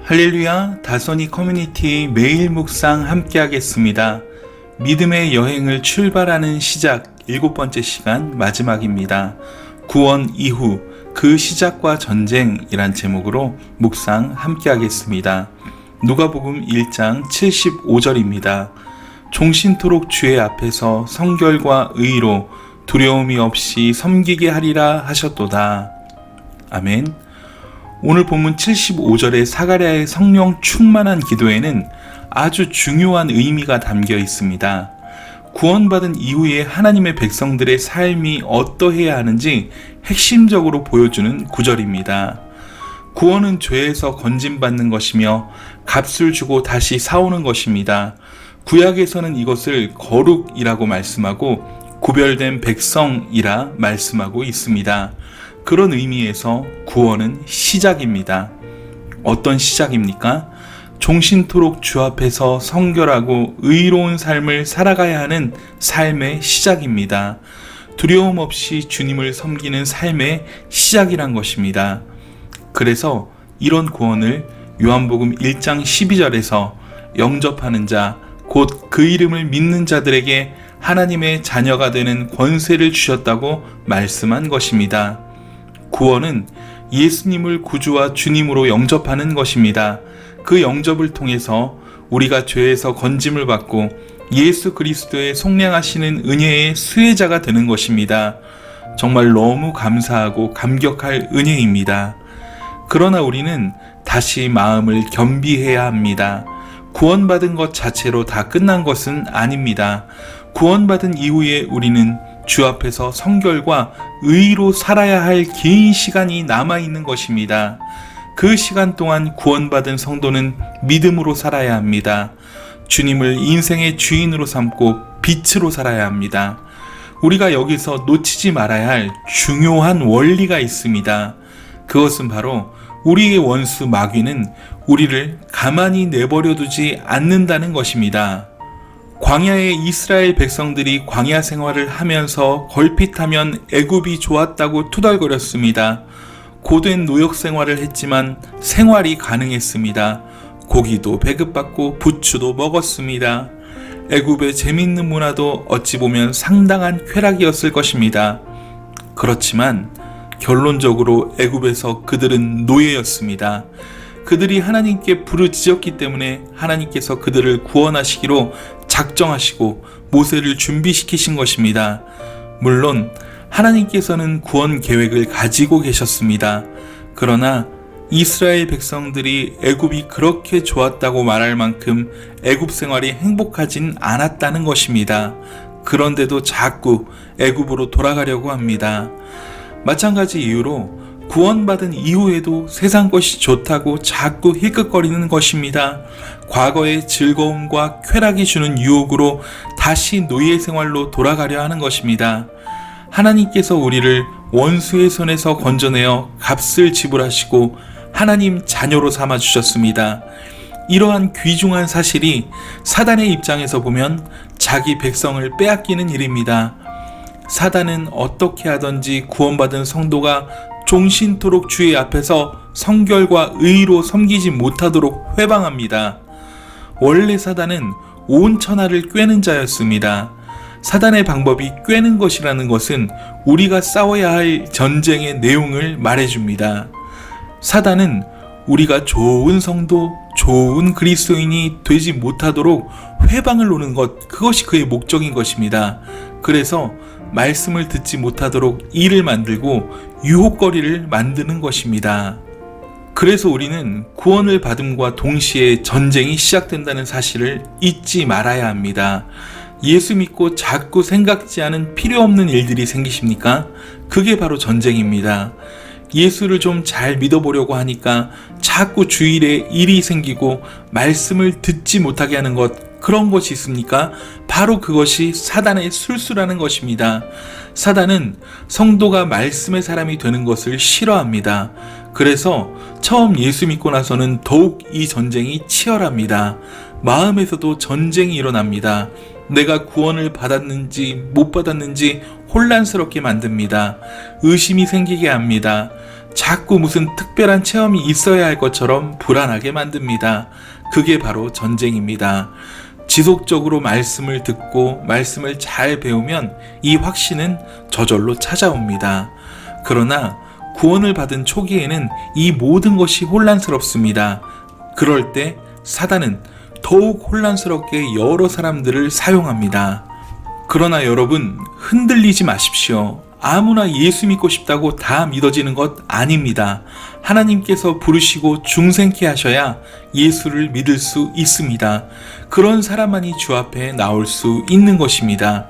할렐루야, 다소니 커뮤니티 매일 묵상 함께 하겠습니다. 믿음의 여행을 출발하는 시작 7번째 시간 마지막입니다. 구원 이후 그 시작과 전쟁이란 제목으로 묵상 함께 하겠습니다. 누가복음 1장 75절입니다. 종신토록 주의 앞에서 성결과 의로 두려움이 없이 섬기게 하리라 하셨도다. 아멘. 오늘 본문 75절의 사가랴의 성령 충만한 기도에는 아주 중요한 의미가 담겨 있습니다. 구원받은 이후에 하나님의 백성들의 삶이 어떠해야 하는지 핵심적으로 보여주는 구절입니다. 구원은 죄에서 건짐받는 것이며 값을 주고 다시 사오는 것입니다. 구약에서는 이것을 거룩이라고 말씀하고 구별된 백성이라 말씀하고 있습니다. 그런 의미에서 구원은 시작입니다. 어떤 시작입니까? 종신토록 주 앞에서 성결하고 의로운 삶을 살아가야 하는 삶의 시작입니다. 두려움 없이 주님을 섬기는 삶의 시작이란 것입니다. 그래서 이런 구원을 요한복음 1장 12절에서 영접하는 자, 곧 그 이름을 믿는 자들에게 하나님의 자녀가 되는 권세를 주셨다고 말씀한 것입니다. 구원은 예수님을 구주와 주님으로 영접하는 것입니다. 그 영접을 통해서 우리가 죄에서 건짐을 받고 예수 그리스도의 속량하시는 은혜의 수혜자가 되는 것입니다. 정말 너무 감사하고 감격할 은혜입니다. 그러나 우리는 다시 마음을 겸비해야 합니다. 구원받은 것 자체로 다 끝난 것은 아닙니다. 구원받은 이후에 우리는 주 앞에서 성결과 의로 살아야 할 긴 시간이 남아있는 것입니다. 그 시간 동안 구원받은 성도는 믿음으로 살아야 합니다. 주님을 인생의 주인으로 삼고 빛으로 살아야 합니다. 우리가 여기서 놓치지 말아야 할 중요한 원리가 있습니다. 그것은 바로 우리의 원수 마귀는 우리를 가만히 내버려 두지 않는다는 것입니다. 광야의 이스라엘 백성들이 광야 생활을 하면서 걸핏하면 애굽이 좋았다고 투덜거렸습니다. 고된 노역 생활을 했지만 생활이 가능했습니다. 고기도 배급받고 부추도 먹었습니다. 애굽의 재미있는 문화도 어찌 보면 상당한 쾌락이었을 것입니다. 그렇지만 결론적으로 애굽에서 그들은 노예였습니다. 그들이 하나님께 부르짖었기 때문에 하나님께서 그들을 구원하시기로 작정하시고 모세를 준비시키신 것입니다. 물론 하나님께서는 구원 계획을 가지고 계셨습니다. 그러나 이스라엘 백성들이 애굽이 그렇게 좋았다고 말할 만큼 애굽 생활이 행복하진 않았다는 것입니다. 그런데도 자꾸 애굽으로 돌아가려고 합니다. 마찬가지 이유로 구원받은 이후에도 세상 것이 좋다고 자꾸 힐끗거리는 것입니다. 과거의 즐거움과 쾌락이 주는 유혹으로 다시 노예 생활로 돌아가려 하는 것입니다. 하나님께서 우리를 원수의 손에서 건져내어 값을 지불하시고 하나님 자녀로 삼아 주셨습니다. 이러한 귀중한 사실이 사단의 입장에서 보면 자기 백성을 빼앗기는 일입니다. 사단은 어떻게 하든지 구원받은 성도가 종신토록 주의 앞에서 성결과 의로 섬기지 못하도록 회방합니다. 원래 사단은 온 천하를 꿰는 자였습니다. 사단의 방법이 꿰는 것이라는 것은 우리가 싸워야 할 전쟁의 내용을 말해줍니다. 사단은 우리가 좋은 성도, 좋은 그리스도인이 되지 못하도록 회방을 놓는 것, 그것이 그의 목적인 것입니다. 그래서 말씀을 듣지 못하도록 일을 만들고 유혹거리를 만드는 것입니다. 그래서 우리는 구원을 받음과 동시에 전쟁이 시작된다는 사실을 잊지 말아야 합니다. 예수 믿고 자꾸 생각지 않은 필요 없는 일들이 생기십니까? 그게 바로 전쟁입니다. 예수를 좀 잘 믿어보려고 하니까 자꾸 주일에 일이 생기고 말씀을 듣지 못하게 하는 것, 그런 것이 있습니까? 바로 그것이 사단의 술수라는 것입니다. 사단은 성도가 말씀의 사람이 되는 것을 싫어합니다. 그래서 처음 예수 믿고 나서는 더욱 이 전쟁이 치열합니다. 마음에서도 전쟁이 일어납니다. 내가 구원을 받았는지 못 받았는지 혼란스럽게 만듭니다. 의심이 생기게 합니다. 자꾸 무슨 특별한 체험이 있어야 할 것처럼 불안하게 만듭니다. 그게 바로 전쟁입니다. 지속적으로 말씀을 듣고 말씀을 잘 배우면 이 확신은 저절로 찾아옵니다. 그러나 구원을 받은 초기에는 이 모든 것이 혼란스럽습니다. 그럴 때 사단은 더욱 혼란스럽게 여러 사람들을 사용합니다. 그러나 여러분, 흔들리지 마십시오. 아무나 예수 믿고 싶다고 다 믿어지는 것 아닙니다. 하나님께서 부르시고 중생케 하셔야 예수를 믿을 수 있습니다. 그런 사람만이 주 앞에 나올 수 있는 것입니다.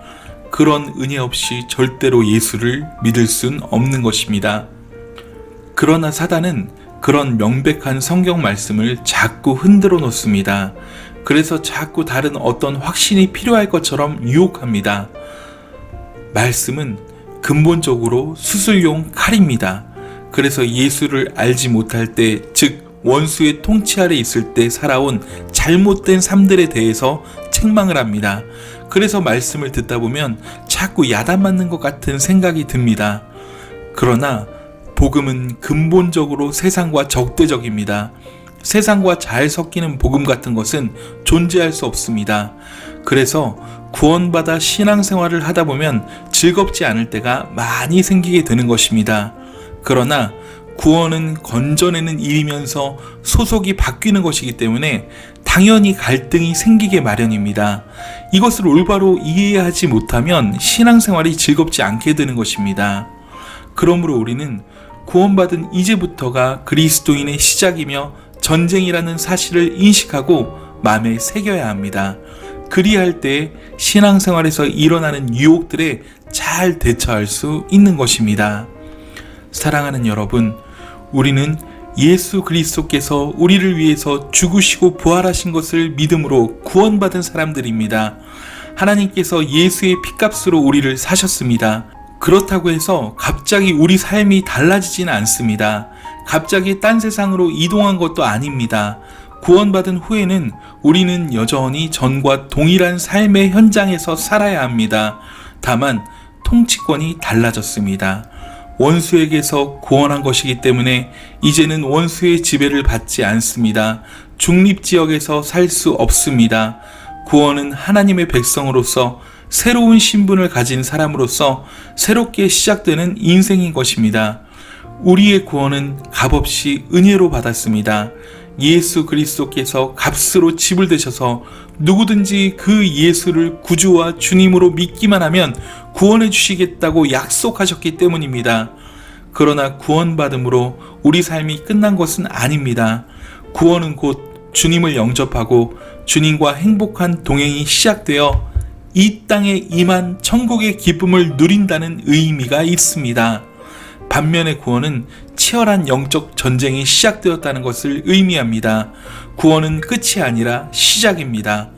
그런 은혜 없이 절대로 예수를 믿을 순 없는 것입니다. 그러나 사단은 그런 명백한 성경 말씀을 자꾸 흔들어 놓습니다. 그래서 자꾸 다른 어떤 확신이 필요할 것처럼 유혹합니다. 말씀은 근본적으로 수술용 칼입니다. 그래서 예수를 알지 못할 때, 즉 원수의 통치 아래 있을 때 살아온 잘못된 삶들에 대해서 책망을 합니다. 그래서 말씀을 듣다 보면 자꾸 야단맞는 것 같은 생각이 듭니다. 그러나 복음은 근본적으로 세상과 적대적입니다. 세상과 잘 섞이는 복음 같은 것은 존재할 수 없습니다. 그래서 구원받아 신앙생활을 하다 보면 즐겁지 않을 때가 많이 생기게 되는 것입니다. 그러나 구원은 건져내는 일이면서 소속이 바뀌는 것이기 때문에 당연히 갈등이 생기게 마련입니다. 이것을 올바로 이해하지 못하면 신앙생활이 즐겁지 않게 되는 것입니다. 그러므로 우리는 구원받은 이제부터가 그리스도인의 시작이며 전쟁이라는 사실을 인식하고 마음에 새겨야 합니다. 그리할 때 신앙생활에서 일어나는 유혹들에 잘 대처할 수 있는 것입니다. 사랑하는 여러분, 우리는 예수 그리스도께서 우리를 위해서 죽으시고 부활하신 것을 믿음으로 구원받은 사람들입니다. 하나님께서 예수의 피값으로 우리를 사셨습니다. 그렇다고 해서 갑자기 우리 삶이 달라지지는 않습니다. 갑자기 딴 세상으로 이동한 것도 아닙니다. 구원받은 후에는 우리는 여전히 전과 동일한 삶의 현장에서 살아야 합니다. 다만 통치권이 달라졌습니다. 원수에게서 구원한 것이기 때문에 이제는 원수의 지배를 받지 않습니다. 중립지역에서 살 수 없습니다. 구원은 하나님의 백성으로서 새로운 신분을 가진 사람으로서 새롭게 시작되는 인생인 것입니다. 우리의 구원은 값없이 은혜로 받았습니다. 예수 그리스도께서 값으로 지불되셔서 누구든지 그 예수를 구주와 주님으로 믿기만 하면 구원해 주시겠다고 약속하셨기 때문입니다. 그러나 구원받음으로 우리 삶이 끝난 것은 아닙니다. 구원은 곧 주님을 영접하고 주님과 행복한 동행이 시작되어 이 땅에 임한 천국의 기쁨을 누린다는 의미가 있습니다. 반면에 구원은 치열한 영적 전쟁이 시작되었다는 것을 의미합니다. 구원은 끝이 아니라 시작입니다.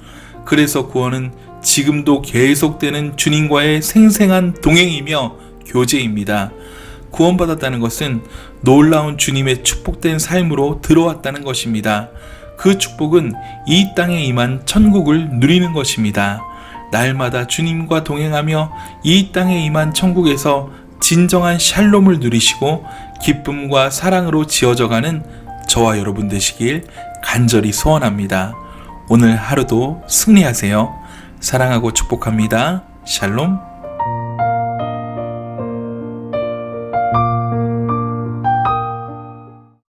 그래서 구원은 지금도 계속되는 주님과의 생생한 동행이며 교제입니다. 구원받았다는 것은 놀라운 주님의 축복된 삶으로 들어왔다는 것입니다. 그 축복은 이 땅에 임한 천국을 누리는 것입니다. 날마다 주님과 동행하며 이 땅에 임한 천국에서 진정한 샬롬을 누리시고 기쁨과 사랑으로 지어져가는 저와 여러분 되시길 간절히 소원합니다. 오늘 하루도 승리하세요. 사랑하고 축복합니다. 샬롬.